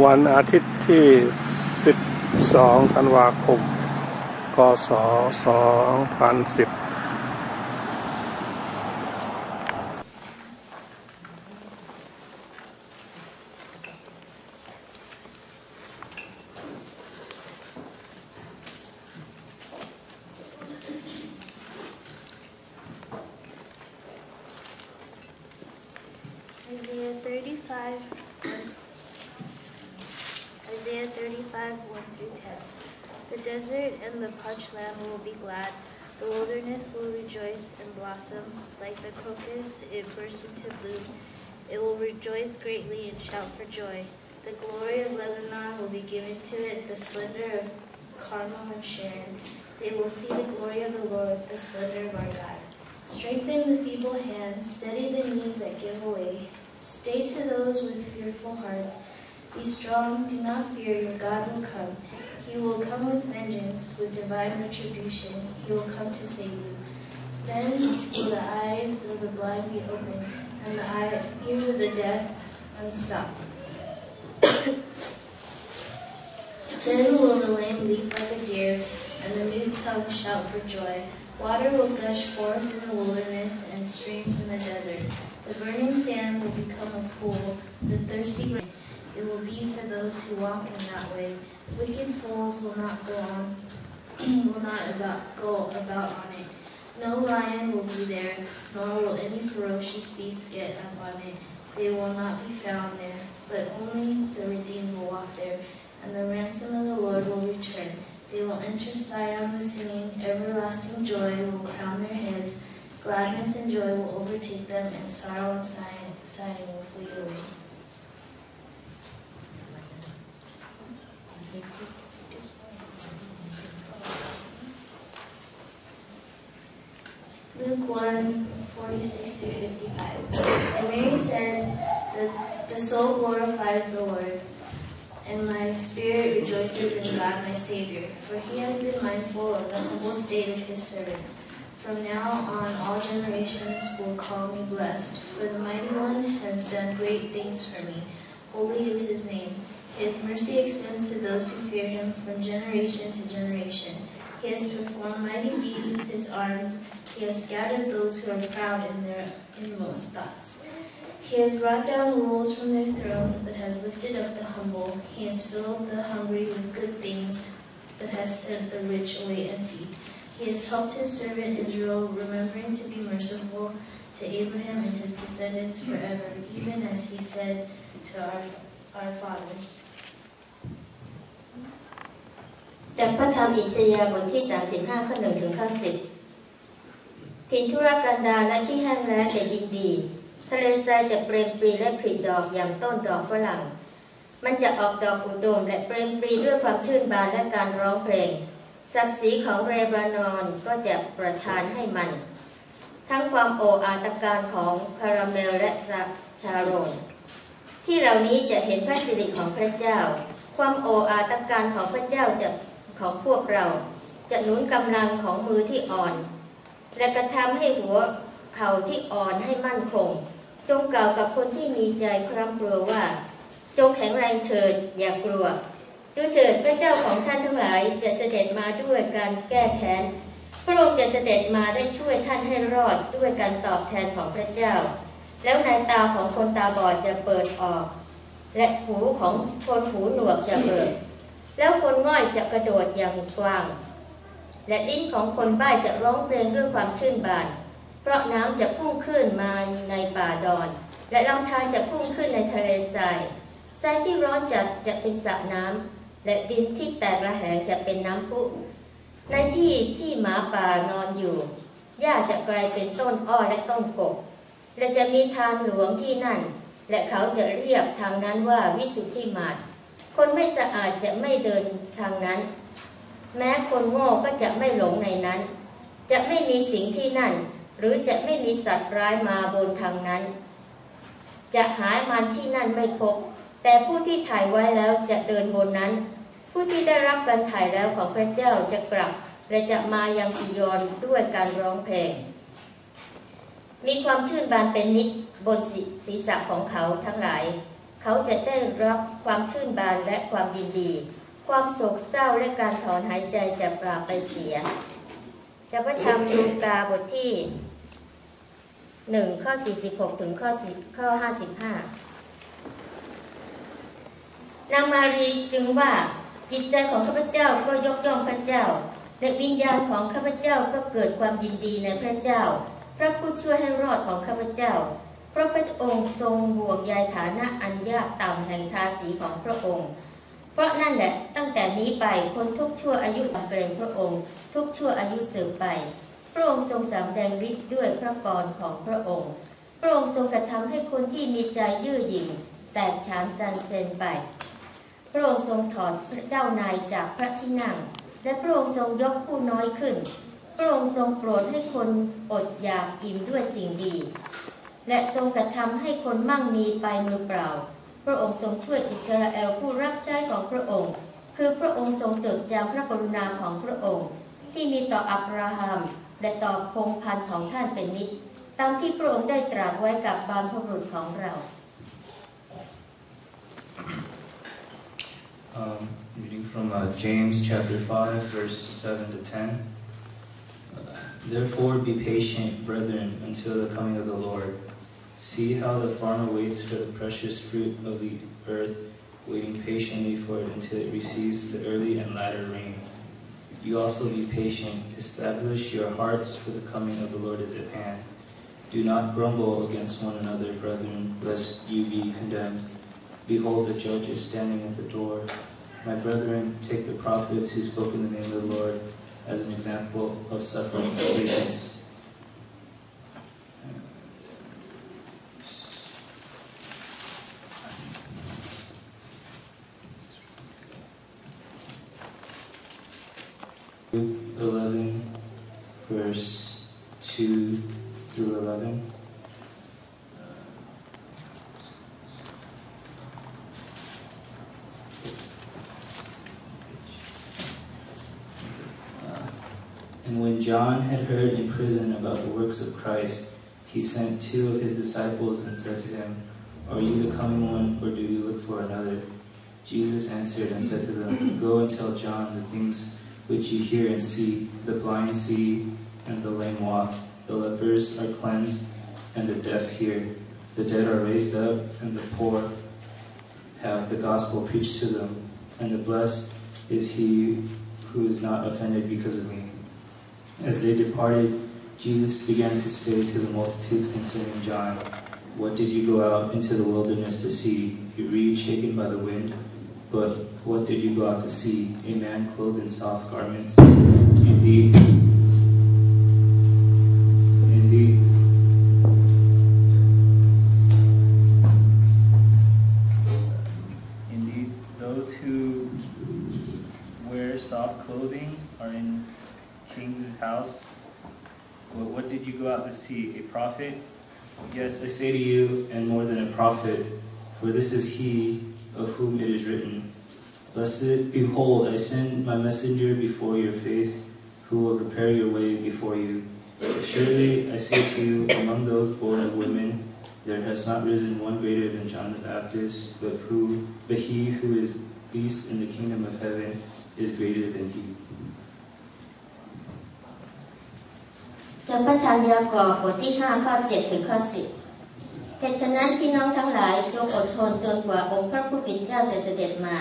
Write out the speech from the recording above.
วันอาทิตย์ที่12ธันวาคมพ.ศ. 2010Isaiah 35, 1-10. The desert and the parched land will be glad. The wilderness will rejoice and blossom. Like the crocus, it bursts into bloom. It will rejoice greatly and shout for joy. The glory of Lebanon will be given to it, the splendor of Carmel and Sharon. They will see the glory of the Lord, the splendor of our God. Strengthen the feeble hands, steady the knees that give away. Stay to those with fearful hearts. Be strong, do not fear, your God will come. He will come with vengeance, with divine retribution. He will come to save you. Then will the eyes of the blind be opened, and the ears of the deaf unstopped. Then will the lame leap like a deer, and the mute tongue shout for joy. Water will gush forth in the wilderness and streams in the desert. The burning sand will become a pool, the thirsty rain. It will be for those who walk in that way. Wicked fools will not go about on it. No lion will be there, nor will any ferocious beast get up on it. They will not be found there, but only the redeemed will walk there, and the ransom of the Lord will return. They will enter Zion with singing. Everlasting joy will crown their heads. Gladness and joy will overtake them, and sorrow and sighing will flee away. Luke 1, 46-55. And Mary said, the soul glorifies the Lord, and my spirit rejoices in God my Savior, for he has been mindful of the humble state of his servant. From now on all generations will call me blessed, for the Mighty One has done great things for me. Holy is his name. His mercy extends to those who fear him from generation to generation. He has performed mighty deeds with his arms. He has scattered those who are proud in their inmost thoughts. He has brought down rules from their throne, but has lifted up the humble. He has filled the hungry with good things, but has sent the rich away empty. He has helped his servant Israel, remembering to be merciful to Abraham and his descendants forever, even as he said to our fathers. จากพระธรรมอิสยาห์บทที่35ข้อ1ถึงข้อ10ถิ่นทุรกันดารและที่แห้งแล้งจะยินดีทะเลทรายจะเปรมปรีและผลิดอกอย่างต้นดอกฝรั่งมันจะออกดอกอุดมและเปรมปรีด้วยความชื่นบานและการร้องเพลงศักดิ์ศรีของเลบานอนก็จะประทานให้มันทั้งความโอ้อาตการของคาราเมลและชาโรนที่เหล่านี้จะเห็นพระสิริของพระเจ้าความโอ้อาตการของพระเจ้าจะของพวกเราจะหนุนกำลังของมือที่อ่อนและกระทำให้หัวเข่าที่อ่อนให้มั่นคงจงกล่าวกับคนที่มีใจคร่ำครวญว่าจงแข็งแรงเถิดอย่ากลัวดูเถิดพระเจ้าของท่านทั้งหลายจะเสด็จมาด้วยการแก้แค้นพระองค์จะเสด็จมาได้ช่วยท่านให้รอดด้วยการตอบแทนของพระเจ้าแล้วในตาของคนตาบอดจะเปิดออกและหูของคนหูหนวกจะเปิดแล้วคนง่อยจะกระโดดอย่างกว้างและลิ้นของคนบ้าจะร้องเพลงด้วยความชื่นบานเพราะน้ำจะพุ่งขึ้นมาในป่าดอนและลำธารจะพุ่งขึ้นในทะเลทรายทรายที่ร้อนจัดจะเป็นสระน้ำและดินที่แตกระแหงจะเป็นน้ำพุในที่หมาป่านอนอยู่หญ้าจะกลายเป็นต้นอ้อและต้นกกและจะมีทางหลวงที่นั่นและเขาจะเรียกทางนั้นว่าวิสุทธิมาร์กคนไม่สะอาดจะไม่เดินทางนั้นแม้คนโง่ก็จะไม่หลงในนั้นจะไม่มีสิ่งที่นั่นหรือจะไม่มีสัตว์ร้ายมาบนทางนั้นจะหามันที่นั่นไม่พบแต่ผู้ที่ถ่ายไว้แล้วจะเดินบนนั้นผู้ที่ได้รับการถ่ายแล้วของพระเจ้าจะกลับและจะมายังซิยอนด้วยการร้องเพลงมีความชื่นบานเป็นนิจบนศีรษะของเขาทั้งหลาย เขาจะได้รับความชื่นบานและความยินดีความโศกเศร้าและการถอนหายใจจะปราบไปเสียพระธรรมลูกาบทที่1ข้อ46ถึงข้อ55นางมารีจึงว่าจิตใจของข้าพเจ้าก็ยกย่องพระเจ้าและวิญญาณของข้าพเจ้าก็เกิดความยินดีในพระเจ้าพระผู้ช่วยให้รอดของข้าพเจ้าเพราะพระองค์ทรงห่วงใยฐานะอันยากต่ำแห่งทาสีของพระองค์เพราะนั่นแหละตั้งแต่นี้ไปคนทุกชั่วอายุเกรงพระองค์ทุกชั่วอายุสืบไปพระองค์ทรงสำแดงฤทธิ์ด้วยพระกรของพระองค์พระองค์ทรงกระทำให้คนที่มีใจเยื่อหยิ่งแตกฉานซันเซนไปพระองค์ทรงถอนเจ้านายจากพระที่นั่งและพระองค์ทรงยกผู้น้อยขึ้นพระองค์ทรงโปรดให้คนอดอยากอิ่มด้วยสิ่งดีและทรงกระทำให้คนมั่งมีไปมือเปล่าพระองค์ทรงช่วยอิสราเอลผู้รับใช้ของพระองค์คือพระองค์ทรงจดจำพระกรุณาของพระองค์ที่มีต่ออับราฮัมและต่อพงศ์พันธุ์ของท่านเป็นนิจตามที่พระองค์ได้ตรัสไว้กับบรรพบุรุษของเรา Reading from James chapter 5 verse 7 to 10. Therefore be patient, brethren, until the coming of the Lord. See how the farmer waits for the precious fruit of the earth, waiting patiently for it until it receives the early and latter rain. You also be patient, establish your hearts, for the coming of the Lord is at hand. Do not grumble against one another, brethren, lest you be condemned. Behold, the judge is standing at the door. My brethren, take the prophets who spoke in the name of the Lord as an example of suffering and patience. Luke 11, verse 2 through 11. And when John had heard in prison about the works of Christ, he sent 2 of his disciples and said to him, Are you the coming one, or do you look for another? Jesus answered and said to them, Go and tell John the things which you hear and see, the blind see, and the lame walk, the lepers are cleansed, and the deaf hear, the dead are raised up, and the poor have the gospel preached to them, and the blessed is he who is not offended because of me. As they departed, Jesus began to say to the multitudes concerning John, What did you go out into the wilderness to see? A reed shaken by the wind? But what did you go out to see? A man clothed in soft garments? Indeed, those who wear soft clothing are in King's house. Well, what did you go out to see? A prophet? Yes, I say to you, and more than a prophet, for this is he of whom it is written, Blessed, behold, I send my messenger before your face, who will prepare your way before you. Surely I say to you, among those born of women, there has not risen one greater than John the Baptist, but he who is least in the kingdom of heaven is greater than he. จากพระธรรมยากอบบทที่5ข้อ7ถึงข้อ10เหตุฉะนั้นพี่น้องทั้งหลายจงอดทนจนกว่าองค์พระผู้เป็นเจ้าจะเสด็จมา